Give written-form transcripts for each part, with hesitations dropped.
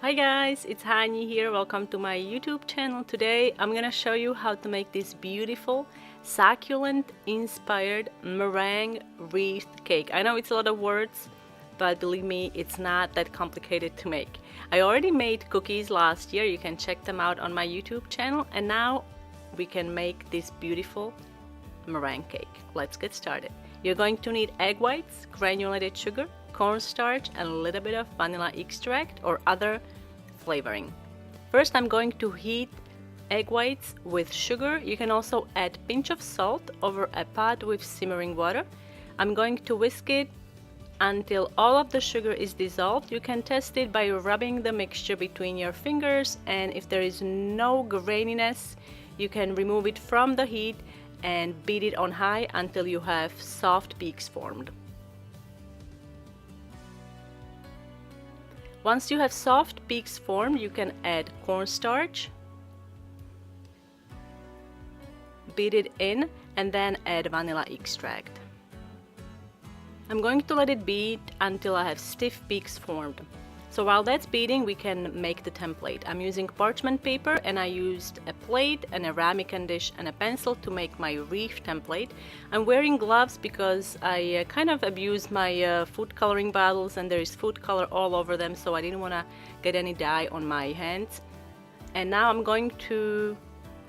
Hi guys, it's Hani here. Welcome to my YouTube channel. Today I'm gonna show you how to make this beautiful succulent inspired meringue wreath cake. I know it's a lot of words, but believe me, it's not that complicated to make. I already made cookies last year. You can check them out on my YouTube channel, and now we can make this beautiful meringue cake. Let's get started. You're going to need egg whites, granulated sugar, cornstarch, and a little bit of vanilla extract or other flavoring. First, I'm going to heat egg whites with sugar. You can also add a pinch of salt over a pot with simmering water. I'm going to whisk it until all of the sugar is dissolved. You can test it by rubbing the mixture between your fingers, and if there is no graininess, you can remove it from the heat and beat it on high until you have soft peaks formed. Once you have soft peaks formed, you can add cornstarch, beat it in, and then add vanilla extract. I'm going to let it beat until I have stiff peaks formed. So while that's beating, we can make the template. I'm using parchment paper, and I used a plate and a ramekin dish and a pencil to make my wreath template. I'm wearing gloves because I kind of abused my food coloring bottles, and there is food color all over them, so I didn't want to get any dye on my hands. And now I'm going to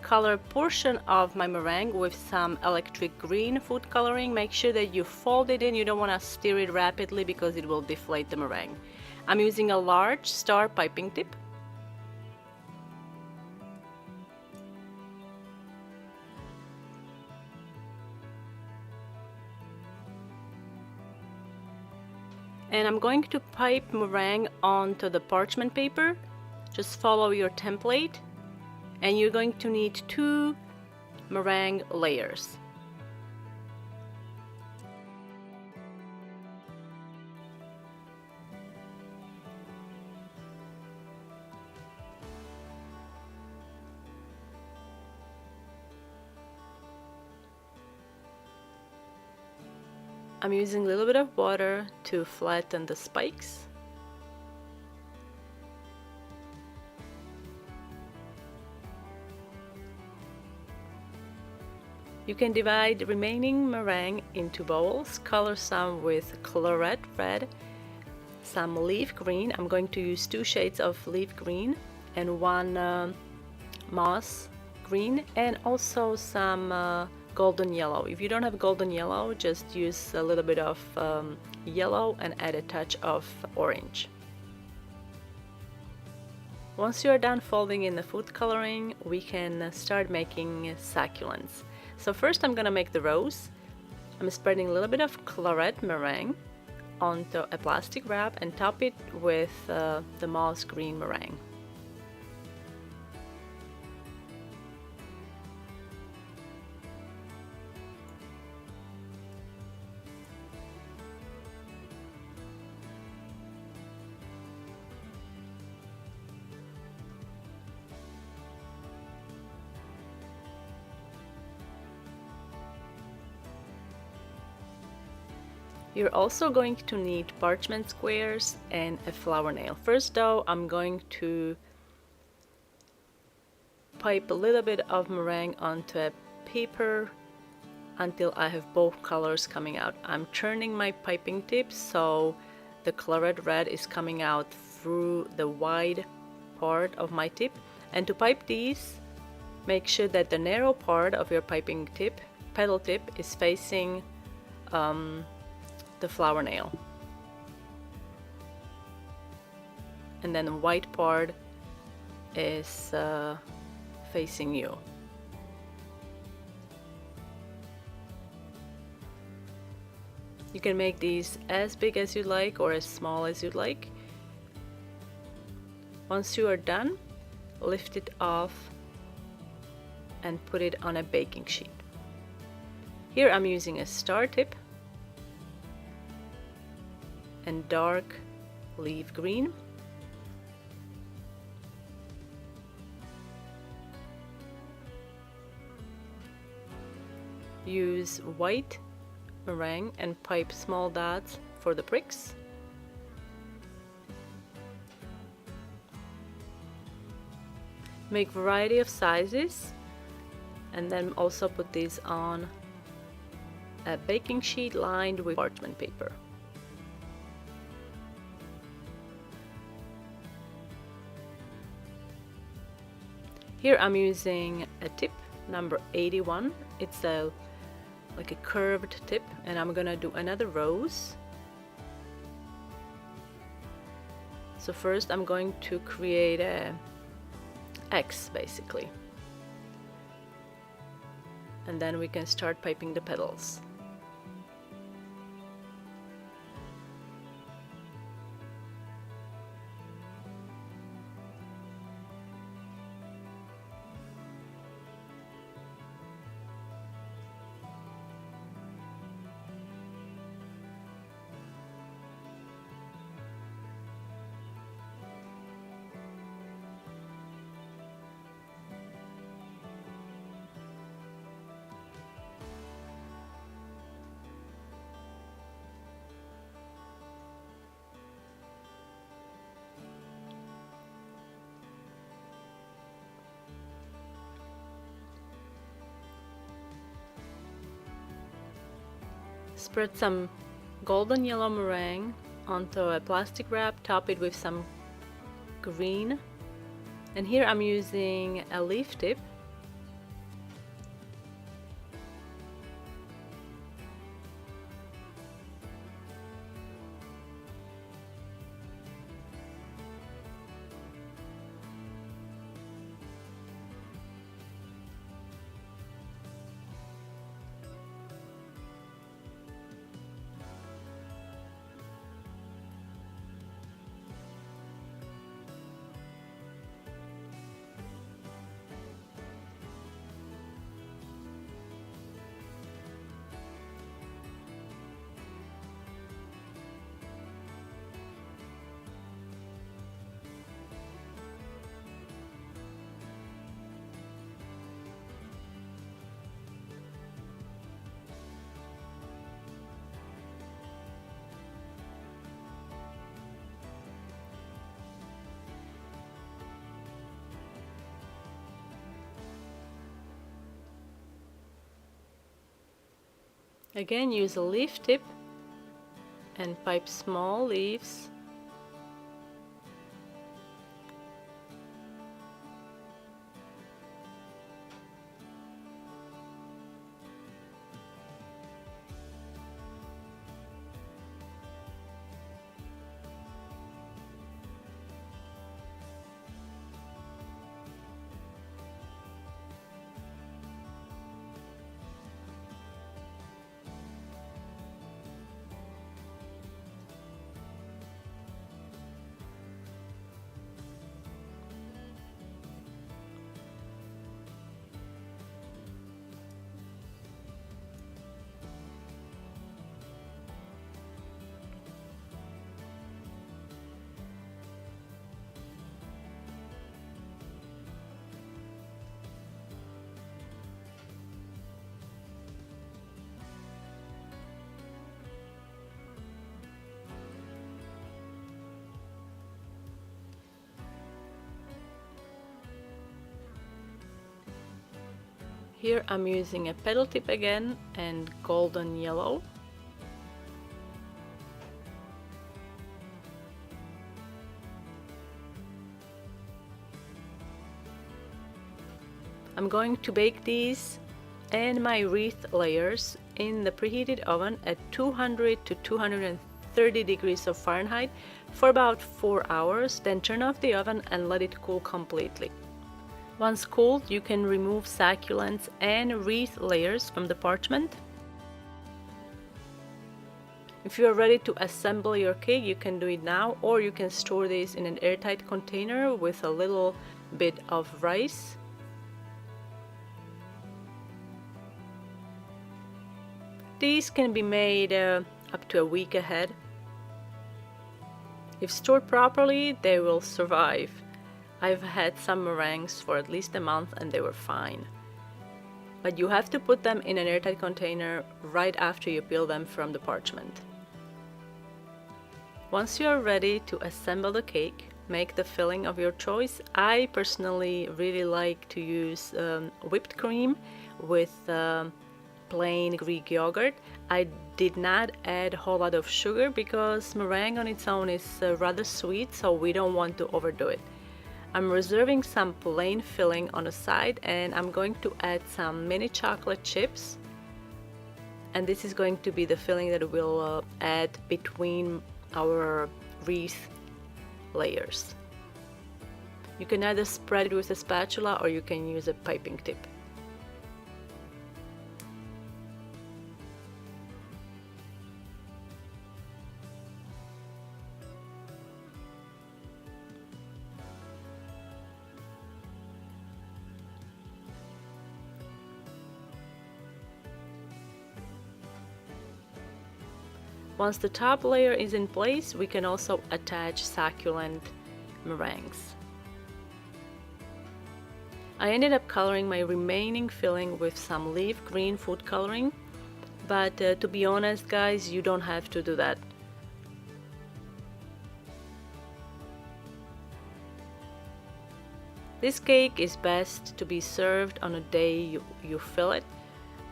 color a portion of my meringue with some electric green food coloring. Make sure that you fold it in. You don't want to stir it rapidly because it will deflate the meringue. I'm using a large star piping tip. And I'm going to pipe meringue onto the parchment paper. Just follow your template, and you're going to need 2 meringue layers. I'm using a little bit of water to flatten the spikes. You can divide the remaining meringue into bowls, color some with CLARET red, some leaf green. I'm going to use 2 shades of leaf green and 1 moss green, and also some golden yellow. If you don't have golden yellow, just use a little bit of yellow and add a touch of orange. Once you are done folding in the food coloring, we can start making succulents. So first I'm gonna make the rose. I'm spreading a little bit of CLARET meringue onto a plastic wrap and top it with the moss green meringue. You're also going to need parchment squares and a flower nail. First though, I'm going to pipe a little bit of meringue onto a paper until I have both colors coming out. I'm turning my piping tip so the CLARET red is coming out through the wide part of my tip. And to pipe these, make sure that the narrow part of your piping tip, petal tip, is facing the flower nail, and then the white part is facing you. You can make these as big as you like or as small as you like. Once you are done, lift it off and put it on a baking sheet. Here I'm using a star tip and dark leaf green. Use white meringue and pipe small dots for the pricks. Make variety of sizes, and then also put these on a baking sheet lined with parchment paper. Here I'm using a tip number 81. It's like a curved tip, and I'm gonna do another rose. So first I'm going to create a X basically, and then we can start piping the petals. Spread some golden yellow meringue onto a plastic wrap, top it with some green, and here I'm using a leaf tip. Again, use a leaf tip and pipe small leaves. Here I'm using a petal tip again and golden yellow. I'm going to bake these and my wreath layers in the preheated oven at 200 to 230 degrees of Fahrenheit for about 4 hours, then turn off the oven and let it cool completely. Once cooled, you can remove succulents and wreath layers from the parchment. If you are ready to assemble your cake, you can do it now, or you can store this in an airtight container with a little bit of rice. These can be made up to a week ahead. If stored properly, they will survive. I've had some meringues for at least a month and they were fine. But you have to put them in an airtight container right after you peel them from the parchment. Once you are ready to assemble the cake, make the filling of your choice. I personally really like to use whipped cream with plain Greek yogurt. I did not add a whole lot of sugar because meringue on its own is rather sweet, so we don't want to overdo it. I'm reserving some plain filling on the side, and I'm going to add some mini chocolate chips, and this is going to be the filling that we'll add between our wreath layers. You can either spread it with a spatula or you can use a piping tip. Once the top layer is in place, we can also attach succulent meringues. I ended up coloring my remaining filling with some leaf green food coloring, but to be honest guys, you don't have to do that. This cake is best to be served on a day you fill it,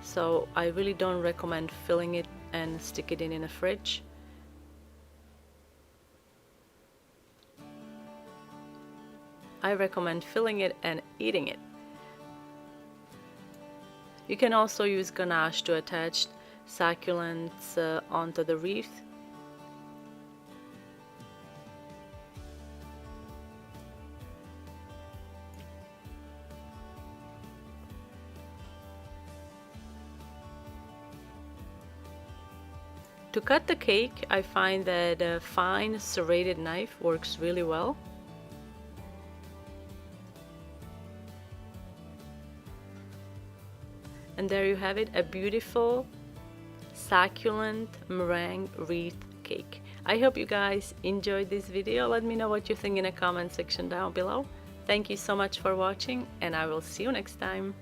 so I really don't recommend filling it and stick it in a fridge. I recommend filling it and eating it. You can also use ganache to attach succulents onto the wreath. To cut the cake, I find that a fine serrated knife works really well. And there you have it, a beautiful succulent meringue wreath cake. I hope you guys enjoyed this video. Let me know what you think in the comment section down below. Thank you so much for watching, and I will see you next time.